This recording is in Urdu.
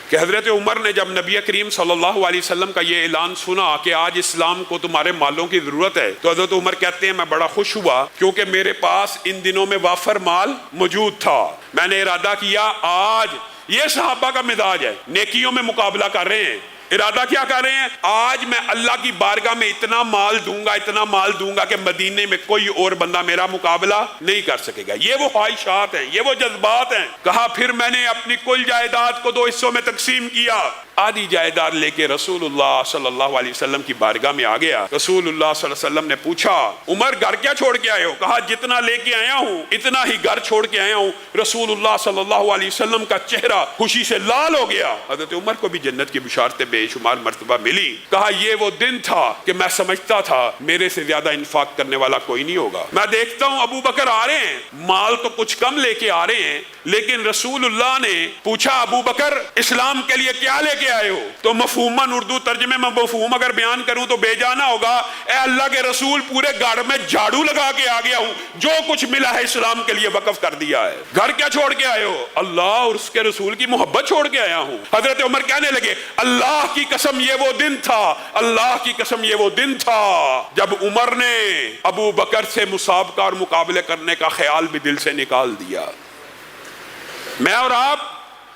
کہ حضرت عمر نے جب نبی کریم صلی اللہ علیہ وسلم کا یہ اعلان سنا کہ آج اسلام کو تمہارے مالوں کی ضرورت ہے، تو حضرت عمر کہتے ہیں میں بڑا خوش ہوا کیونکہ میرے پاس ان دنوں میں وافر مال موجود تھا۔ میں نے ارادہ کیا، آج یہ صحابہ کا مزاج ہے، نیکیوں میں مقابلہ کر رہے ہیں، ارادہ کیا کر رہے ہیں؟ آج میں اللہ کی بارگاہ میں اتنا مال دوں گا کہ مدینے میں کوئی اور بندہ میرا مقابلہ نہیں کر سکے گا۔ یہ وہ خواہشات ہیں، یہ وہ جذبات ہیں۔ کہا پھر میں نے اپنی کل جائیداد کو 2 حصوں میں تقسیم کیا۔ آدھی جائیداد لے کے رسول اللہ صلی اللہ علیہ وسلم کی بارگاہ میں آ گیا۔ رسول اللہ صلی اللہ علیہ وسلم نے پوچھا، عمر گھر کیا چھوڑ کے آئے ہو؟ کہا جتنا لے کے آیا ہوں اتنا ہی گھر چھوڑ کے آیا ہوں۔ رسول اللہ صلی اللہ علیہ وسلم کا چہرہ خوشی سے لال ہو گیا۔ حضرت عمر کو بھی جنت کی بشارتیں بے شمار مرتبہ ملی۔ کہا یہ وہ دن تھا کہ میں سمجھتا تھا میرے سے زیادہ انفاق کرنے والا کوئی نہیں ہوگا۔ میں دیکھتا ہوں ابو بکر آ رہے ہیں، مال تو کچھ کم لے کے آ رہے ہیں، لیکن رسول اللہ نے پوچھا ابو بکر اسلام کے لیے کیا لے کے آئے ہو؟ تو مفہوماً اردو ترجمے میں مفہوم اگر بیان کروں تو بے جانا ہوگا، اے اللہ کے رسول پورے گھر میں جھاڑو لگا کے آ گیا ہوں، جو کچھ ملا ہے اسلام کے لیے وقف کر دیا ہے۔ گھر کیا چھوڑ کے آئے ہو؟ اللہ اور اس کے رسول کی محبت چھوڑ کے آیا ہوں۔ حضرت عمر کہنے لگے اللہ کی قسم یہ وہ دن تھا، اللہ کی قسم یہ وہ دن تھا جب عمر نے ابو بکر سے مسابقہ اور مقابلے کرنے کا خیال بھی دل سے نکال دیا۔ میں اور آپ